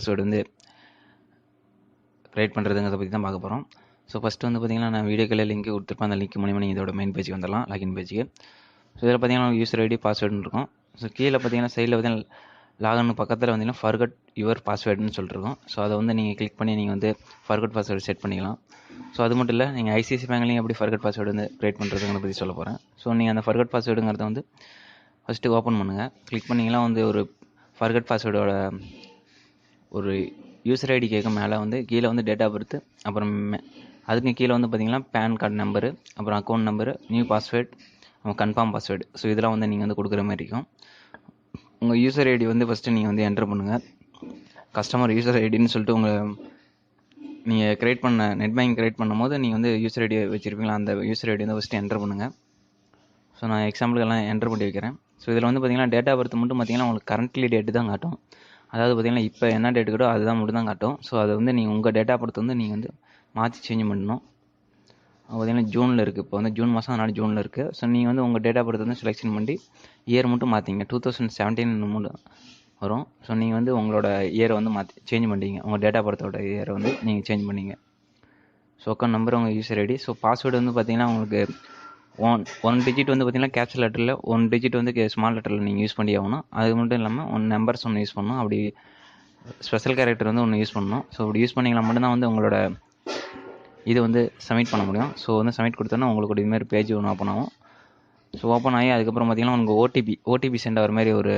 Password வந்து create பண்ணுறதுங்கிறத பற்றி தான் பார்க்க போகிறோம். ஸோ ஃபஸ்ட்டு வந்து பார்த்திங்கன்னா நான் வீடியோக்கில் லிங்க் கொடுத்துருப்பேன். அந்த லிங்க் மூலிமா நீங்கள் இதோட மெயின் பேஜுக்கு வந்துடலாம், லாகின் பேஜுக்கு. ஸோ இதில் பார்த்தீங்கன்னா யூசர் ஐடி பாஸ்வேர்டுன்னு இருக்கும். ஸோ கீழே பார்த்தீங்கன்னா சைடில் பார்த்தீங்கன்னா லாகின் பக்கத்தில் வந்தீங்கன்னா ஃபர்கட் யுவர் பாஸ்வேர்டுன்னு சொல்லிருக்கோம். ஸோ அதை வந்து நீங்கள் கிளிக் பண்ணி நீங்கள் வந்து ஃபர்கட் பாஸ்வேர்டு செட் பண்ணிக்கலாம். ஸோ அது மட்டும் இல்லை, நீங்கள் ஐசிஐசி பேங்க்லேயும் எப்படி ஃபர்கட் பாஸ்வேர்டு வந்து க்ரியேட் பண்ணுறதுங்கிறத பற்றி சொல்ல போகிறேன். ஸோ நீங்கள் அந்த ஃபர்கட் பாஸ்வேர்டுங்கிறத வந்து ஃபஸ்ட்டு ஓப்பன் பண்ணுங்கள். கிளிக் பண்ணிங்கன்னா வந்து ஒரு ஃபர்கட் பாஸ்வேர்டோட ஒரு யூசர் ஐடி கேட்கும். மேலே வந்து கீழே வந்து டேட் ஆஃப் பர்த், அப்புறம் அதுக்கு கீழே வந்து பார்த்தீங்கன்னா பேன் கார்டு நம்பரு, அப்புறம் account number, new password, confirm password. So இதெல்லாம் வந்து நீங்கள் வந்து கொடுக்குற மாதிரி இருக்கும். உங்கள் யூசர் ஐடி வந்து ஃபஸ்ட்டு நீங்கள் வந்து என்ட்ரு பண்ணுங்கள். கஸ்டமர் யூசர் ஐடின்னு சொல்லிட்டு நீங்கள் க்ரியேட் பண்ண நெட் பேங்கிங் க்ரியேட் பண்ணும்போது நீங்கள் வந்து யூசர் ஐடி வச்சுருப்பீங்களா, அந்த யூசர் ஐடி வந்து ஃபஸ்ட்டு என்ட்ரு பண்ணுங்கள். ஸோ நான் எக்ஸாம்பிளுக்கெல்லாம் என்ட்ரு பண்ணி வைக்கிறேன். ஸோ இதில் வந்து பார்த்தீங்கன்னா டேட் ஆஃப் பர்த் மட்டும் பார்த்தீங்கன்னா உங்களுக்கு கரண்ட்லி டேட்டு தான் காட்டும். அதாவது பார்த்தீங்கன்னா இப்போ என்ன டேட்டு கிட்டோ அதுதான் மட்டும் தான் காட்டும். ஸோ அதை வந்து நீங்கள் உங்கள் டேட் ஆஃப் பர்த் வந்து நீங்கள் வந்து மாற்றி சேஞ்ச் பண்ணணும். பார்த்தீங்கன்னா ஜூனில் இருக்குது, இப்போ வந்து ஜூன் மாதம், அதனால் ஜூனில் இருக்குது. ஸோ நீங்கள் வந்து உங்கள் டேட் ஆஃப் பர்த் வந்து செலெக்ஷன் பண்ணி இயர் மட்டும் மாற்றிங்க. 2017 வரும். ஸோ நீங்கள் வந்து உங்களோட இயரை வந்து மாற்றி சேஞ்ச் பண்ணிட்டீங்க. உங்கள் டேட் ஆஃப் பர்த்தோட இயரை வந்து நீங்கள் சேஞ்ச் பண்ணிங்க. ஸோ அக்கௌண்ட் நம்பர், உங்கள் யூசர் ஐடி. ஸோ பாஸ்வேர்டு வந்து பார்த்தீங்கன்னா உங்களுக்கு ஒன் டிஜிட் வந்து பார்த்தீங்கன்னா கேப்சல் லெட்டரில், 1 டிஜிட் வந்து ஸ்மால் லெட்டரில் நீங்கள் யூஸ் பண்ணி ஆகணும். அது மட்டும் இல்லாமல் 1 நம்பர்ஸ் ஒன்று யூஸ் பண்ணணும். அப்படி ஸ்பெஷல் கேரக்டர் வந்து ஒன்று யூஸ் பண்ணணும். ஸோ அப்படி யூஸ் பண்ணிங்கன்னா மட்டும்தான் வந்து உங்களோட இது வந்து சப்மிட் பண்ண முடியும். ஸோ வந்து சப்மிட் கொடுத்தோன்னா உங்களுக்கு ஒரு இதுமாரி பேஜ் ஒன்று ஓப்பன் ஆகும். ஸோ ஓப்பன் ஆகி அதுக்கப்புறம் பார்த்தீங்கன்னா உங்களுக்கு ஓடிபி சென்ட் ஆகிற மாதிரி ஒரு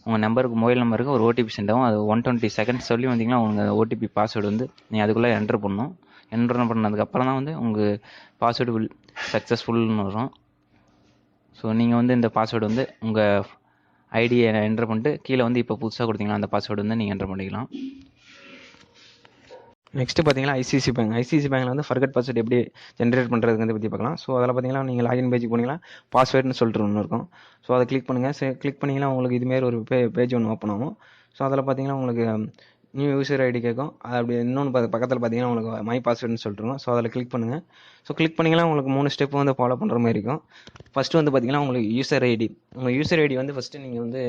உங்கள் நம்பருக்கு, மொபைல் நம்பருக்கு ஒரு ஓடிபி சென்ட் ஆகும். அது 120 செகண்ட்ஸ் சொல்லி வந்தீங்கன்னா உங்களுக்கு ஓடிபி பாஸ்வேர்டு வந்து நீங்கள் அதுக்குள்ளே என்ட்ரு பண்ணணும். என்ட்ரு பண்ணதுக்கப்புறம் தான் வந்து உங்கள் பாஸ்வேர்டு வில் சக்ஸஸ்ஃபுல்னு வரும். ஸோ நீங்கள் வந்து இந்த பாஸ்வேர்டு வந்து உங்கள் ஐடியை என்ட்ரு பண்ணிட்டு கீழே வந்து இப்போ புதுசாக கொடுத்தீங்கன்னா அந்த பாஸ்வேர்டு வந்து நீங்கள் என்ட்ரு பண்ணிக்கலாம். நெக்ஸ்ட்டு பார்த்தீங்கன்னா ஐசிஐசி பேங்க்கில் வந்து ஃபர்கட் பாஸ்வேர்டு எப்படி ஜென்ரேட் பண்ணுறதுங்கிறத பற்றி பார்க்கலாம். ஸோ அதில் பார்த்தீங்கன்னா நீங்கள் லாகின் பேஜ் போனீங்கன்னா பாஸ்வேர்டுன்னு சொல்லிட்டு ஒன்று இருக்கும். ஸோ அதை கிளிக் பண்ணுங்கள். கிளிக் பண்ணிங்கன்னா உங்களுக்கு இதுமாரி ஒரு பேஜ் ஒன்று ஓப்பன் ஆகும். ஸோ அதில் பார்த்தீங்கன்னா உங்களுக்கு நியூ யூசர் ஐடி கேட்கும். அது அப்படி இன்னொன்று பக்கத்தில் பார்த்தீங்கன்னா உங்களுக்கு மை பாஸ்வேர்டுன்னு சொல்லிட்டுருக்கும். ஸோ அதில் கிளிக் பண்ணுங்கள். ஸோ கிளிக் பண்ணிங்கன்னா உங்களுக்கு 3 ஸ்டெப் வந்து ஃபாலோ பண்ணுற மாதிரி இருக்கும். ஃபஸ்ட்டு வந்து பார்த்தீங்கன்னா உங்களுக்கு யூசர் ஐடி. உங்கள் யூசர் ஐடி வந்து ஃபஸ்ட்டு நீங்கள் வந்து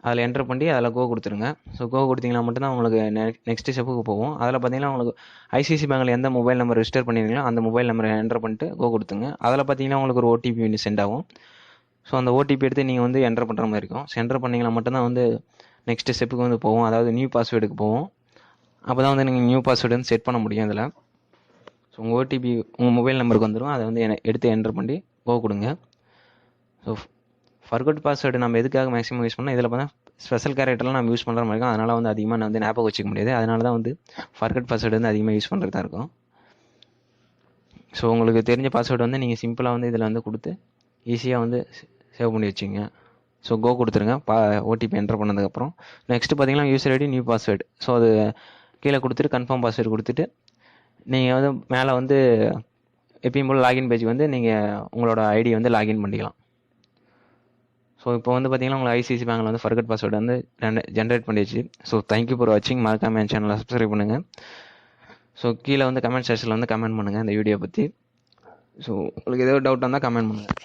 அதில் என்ட்ரு பண்ணி அதில் கோ கொடுத்துருங்க. ஸோ கோ கொடுத்தீங்கன்னா மட்டும்தான் உங்களுக்கு நெக்ஸ்ட் ஸ்டெப்புக்கு போகும். அதில் பார்த்தீங்கன்னா உங்களுக்கு ஐசிஐசி பேங்கில் எந்த மொபைல் நம்பர் ரிஜிஸ்டர் பண்ணியிருக்கீங்களோ அந்த மொபைல் நம்பரை என்ட்ரு பண்ணிட்டு கோ கொடுத்துங்க. அதில் பார்த்தீங்கன்னா உங்களுக்கு ஒரு ஓடிபி வந்து சென்ட் ஆகும். ஸோ அந்த ஓடிபி எடுத்து நீங்கள் வந்து என்ட்ரு பண்ணுற மாதிரி இருக்கும். ஸோ என்ட்ரு பண்ணிங்கன்னா மட்டும்தான் வந்து நெக்ஸ்ட் ஸ்டெப்புக்கு வந்து போகும், அதாவது நியூ பாஸ்வேர்டுக்கு போகும். அப்போ தான் வந்து நீங்கள் நியூ பாஸ்வேர்டு வந்து செட் பண்ண முடியும் இதில். ஸோ உங்கள் ஓடிபி உங்கள் மொபைல் நம்பருக்கு வந்துடும். அதை வந்து எடுத்து என்ட்ரு பண்ணி கோ கொடுங்க. ஸோ ஃபர்கட் பாஸ்வேர்டு நம்ம எதுக்காக மேக்ஸிமம் யூஸ் பண்ணோம், இதில் பார்த்தா ஸ்பெஷல் கேரக்டர்லாம் நம்ம யூஸ் பண்ணுற மாதிரி இருக்கும். அதனால் வந்து அதிகமாக நான் வந்து ஞாபகம் வச்சுக்க முடியாது. அதனால தான் வந்து ஃபர்கட் பாஸ்வேர்டு வந்து அதிகமாக யூஸ் பண்ணுறதா இருக்கும். ஸோ உங்களுக்கு தெரிஞ்ச பாஸ்வேர்டு வந்து நீங்கள் சிம்பிளாக வந்து இதில் வந்து கொடுத்து ஈஸியாக வந்து சேவ் பண்ணி வச்சுங்க. ஸோ கோ கொடுத்துருங்க ஓடிபி என்ட்ரு பண்ணதுக்கப்புறம். நெக்ஸ்ட்டு பார்த்தீங்கன்னா user ID, new password. So அது கீழே கொடுத்துட்டு கன்ஃபார்ம் பாஸ்வேர்டு கொடுத்துட்டு நீங்கள் வந்து மேலே வந்து எப்பயும் போல் லாகின் பேஜ் வந்து நீங்கள் உங்களோட ஐடி வந்து லாகின் பண்ணிக்கலாம். ஸோ இப்போ வந்து பார்த்தீங்கன்னா உங்களுக்கு ஐசிஐசி பேங்கில் வந்து ஃபர்கட் பாஸ்வேர்டு வந்து ஜென்ரேட் பண்ணிடுச்சு. ஸோ தேங்க்யூ ஃபார் வாட்சிங். மறக்காம என் சேனலை சப்ஸ்கிரைப் பண்ணுங்கள். ஸோ கீழே வந்து கமெண்ட் செக்ஷனில் வந்து கமெண்ட் பண்ணுங்கள் இந்த வீடியோ பற்றி. ஸோ உங்களுக்கு ஏதோ டவுட் வந்தால் கமெண்ட் பண்ணுங்கள்.